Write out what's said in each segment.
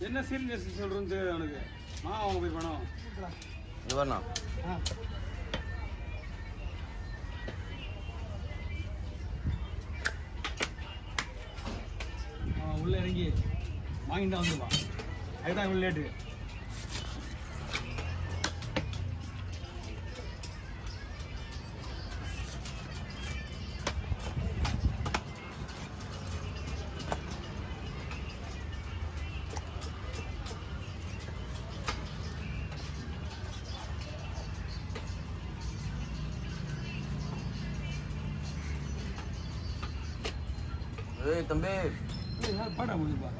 என்ன சீரியஸ் சொல்றது அவனுக்கு அவங்க போய் பணம் இங்க வரணும். உள்ள இறங்கி வாங்கிட்டு தான் வந்துருவான். அதுதான் இவ்வளோ லேட்டு. ஏய் தம்பி, பாடா முடியுப்பா.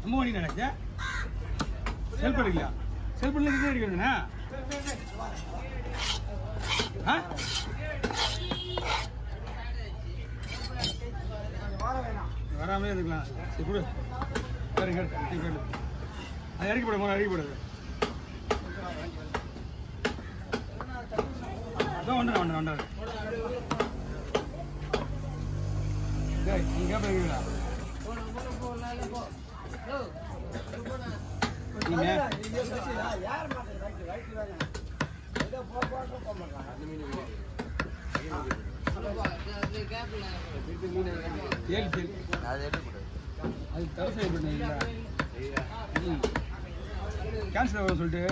அம்மா நீ நினைச்ச செல்ஃப் அடிக்கலையா? செல்ஃப் பண்ணி அடிக்கணுங்கண்ணா. வராமலே இருக்கலாம். சரி கொடு. சரி கேட்டு அது இறக்கி போட இறக்கி போடுது. அதான் வண்டாரு நீங்க கேட்பீங்களா? அது தடை செய்யப்பட்டீங்களா? கேன்சல் வர சொல்லிட்டு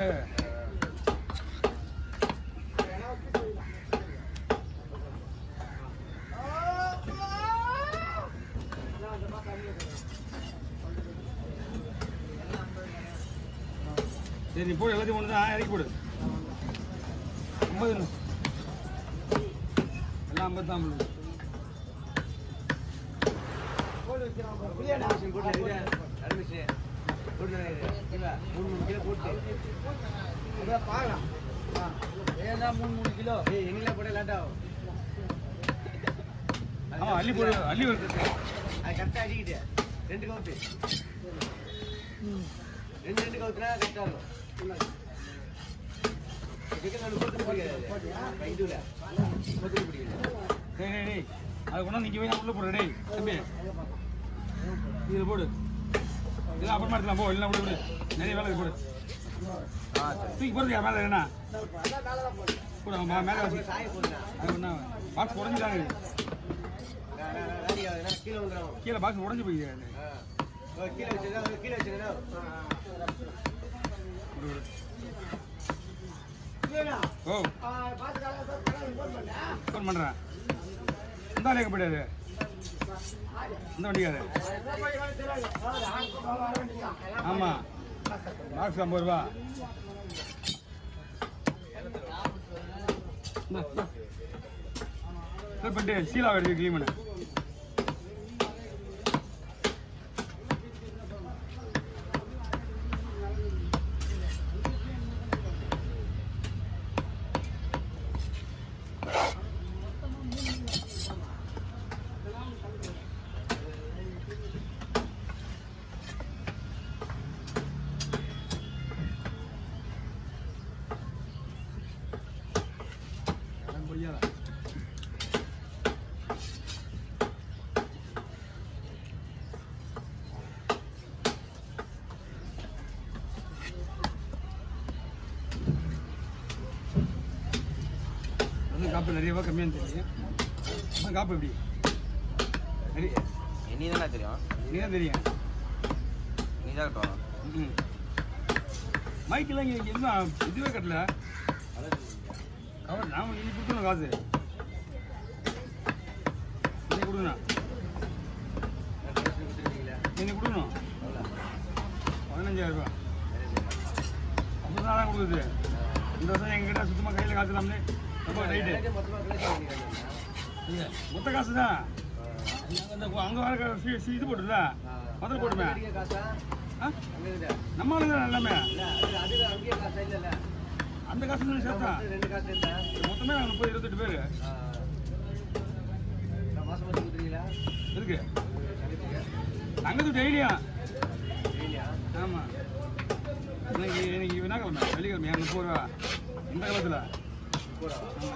சரி போடு. எல்லாத்தையும் ஒன்று தான் இறக்கி போடு. 50 எல்லாம் 50 தான் போடு. அள்ளி போடு. அள்ளி வருது. கரெக்டாக அடிக்கிட்டு 2 கவுத்து 2 கவுத்துனா கரெக்டாக இருக்கும். அது கொண்டா நீங்க போய் உள்ள போடு. டேய் தம்பி இது போடு. இதெல்லாம் அப்புறமா எடுக்கலாம். போ இல்லை விடு. நிறைய வேலை போடு. தூக்கி போடுறியா மேலே? என்ன போடு மேலே வச்சு. அது ஒன்றா பாக்ஸ் உடஞ்சிட்டாங்க. கீழே பாக்ஸ் உடஞ்சி போயிடுது. ஓ ஃபோன் பண்ணுறேன். இந்த ஆளே போயிடாது. இந்த வண்டிக்காரு. ஆமாம் பாக்ஸ் 50 ரூபா. பண்ணிட்டு சீலா இருக்கு கிளீன் பண்ணு. காப்பு நிறையவா கம்மியானு தெரியும். காப்பு எப்படி நீ தானே தெரியும். நீ தான் தெரியும். நீ தான் கட்டுவாங்க. மைக்கெல்லாம் இங்கே என்ன இதுவே கட்டல. அவர் நான் இன்னைக்கு கொடுக்கணும் காசு. இன்னைக்கு கொடுக்கணும். இன்னைக்கு கொடுக்கணும் 15,000 ரூபா. அப்போ தான் கொடுக்குது. இந்த வருஷம் எங்ககிட்ட சுத்தமாக கையில் காசு இல்லாமலே ரொம்ப ரைட்டு. மொத்த காசு தான். அங்கே வர இது போட்டுல முதல்ல போட்டுமே. நம்ம ஆளுங்க எல்லாமே அந்த காசு சேர்த்தா மொத்தமே 30-28 பேர் இருக்கு. அங்கே டெய்லியா? ஆமாம். இன்னைக்கு வினாக்கிழமை வெள்ளிக்கிழமை 30 ரூபா. இந்த காலத்தில்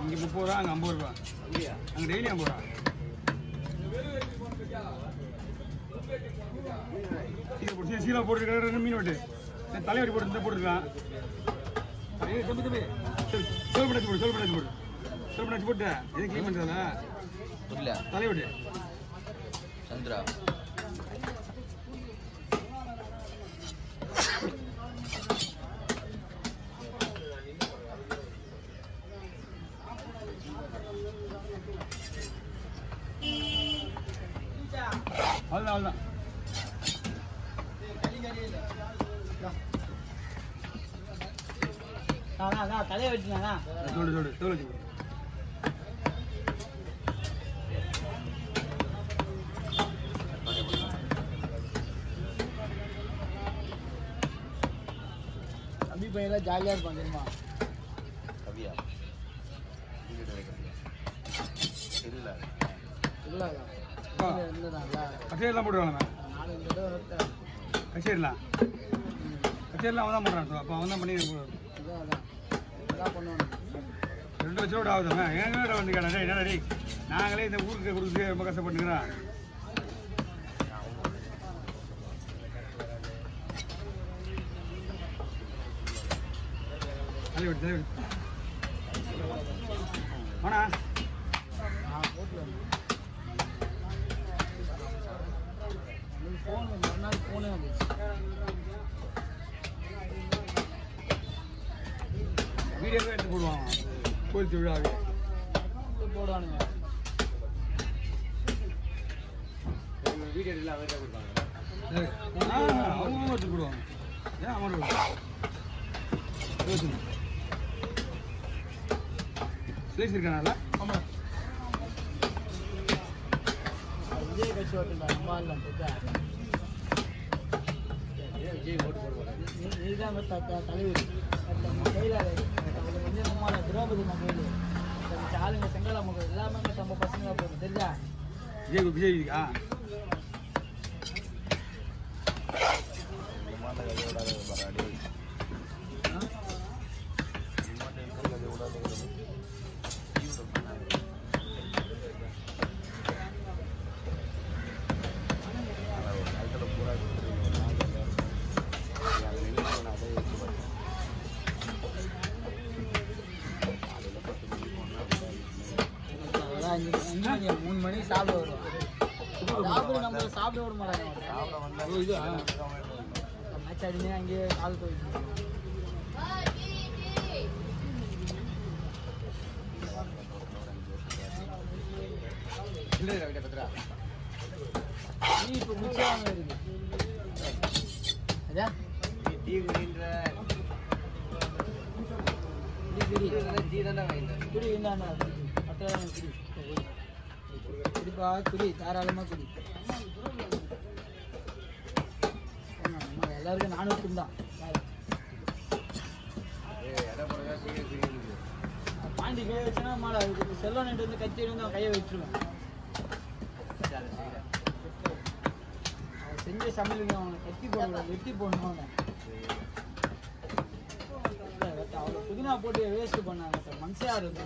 இங்கே 30 ரூபா, அங்கே 50 ரூபா. அங்கே டெய்லி 50 ரூபா. சீலா போட்டுருக்காரு. 2 மீன் வெட்டு தலைவடி போட்டு போட்டுருக்கான். தம்பி தம்பி சோல் பண்ணாச்சு போடு, சோல் பண்ணாச்சு போடு, சோல் பண்ணாச்சு போட்டு எது கிளீன் பண்ணுறதா புரியல. தலைவடி சந்திரா அவ்வளோதான் அவ்வளோதான். தலையை வச்சுனா சொல்லு சொல்லு சொல்லு. தம்பி பையெல்லாம் ஜாலியாக இருப்பான் தெரியுமா? கவியா இல்லை இல்லை கச்சேரிலாம் போட்டுருவாங்க. 4 தடவை கச்சேரிலாம் அவன் தான் பண்ணுறான். அப்போ அவன் தான் பண்ணி அதான் பண்ணுவாங்க. 2 லட்சம் ரூபா ஆகுதுமே. எங்க வந்து கேட்டேன் என்னடா டேய் நாங்களே இந்த ஊருக்கு கொடுத்து ரொம்ப கஷ்டப்பட்டுக்கிறோம். தலைவடி தலைவடி ஆனா ஃபோனு மறுநாள் ஃபோனே வந்துச்சு. வீடியோவே எடுத்து போடுவாங்க கோயில் திருவிழாவே போடுவானுங்க. வீடியோ எல்லாம் அவரே கொடுப்பாங்க. அவங்க எடுத்து போடுவாங்க. ஏன் அமர் ஸ்லேஸ் இருக்கானால ஆமாம் விஜய் கட்சி ஓட்டுங்க அம்மா இல்லை விஜய் ஓட்டு போடுவாங்க. இதுதான் தலைவர் கையில் வந்து நம்மளோட திரௌபதி மகள் ஆளுங்க செங்கலா மகள் எல்லாமே நம்ம பசங்களா போகுது தெரிஞ்சா? விஜய் இருக்கா? அதான் 3 மணிக்கு சாப்பிட வருவோம். சாப்பிட நம்ம சாப்பிட விட மாட்டாங்க. இது மேட்ச் ஆடினே அங்கேயே கால் போயிடுச்சு. இப்போ மிச்சம் இருக்கு. அதான் டீ குடின்ற டீ தானே வாங்கிட்டேன். குடி இருந்தாண்ணா குடி குடிப்பா குடி தாராளமாக குடி. எல்லாருக்கும் 400 தான். பாண்டி கை வச்சுன்னா மாலை செல்வம் நின்று வந்து கத்தி வந்து அவன் கையை வச்சிருவேன். அவன் செஞ்ச சமையலுக்கு அவனை கத்தி போடக்கூடாது, வெட்டி போடணும். அவனை அவ்வளோ புதினா போட்டு வேஸ்ட் பண்ணாங்க சார். மனுஷியா இருக்கு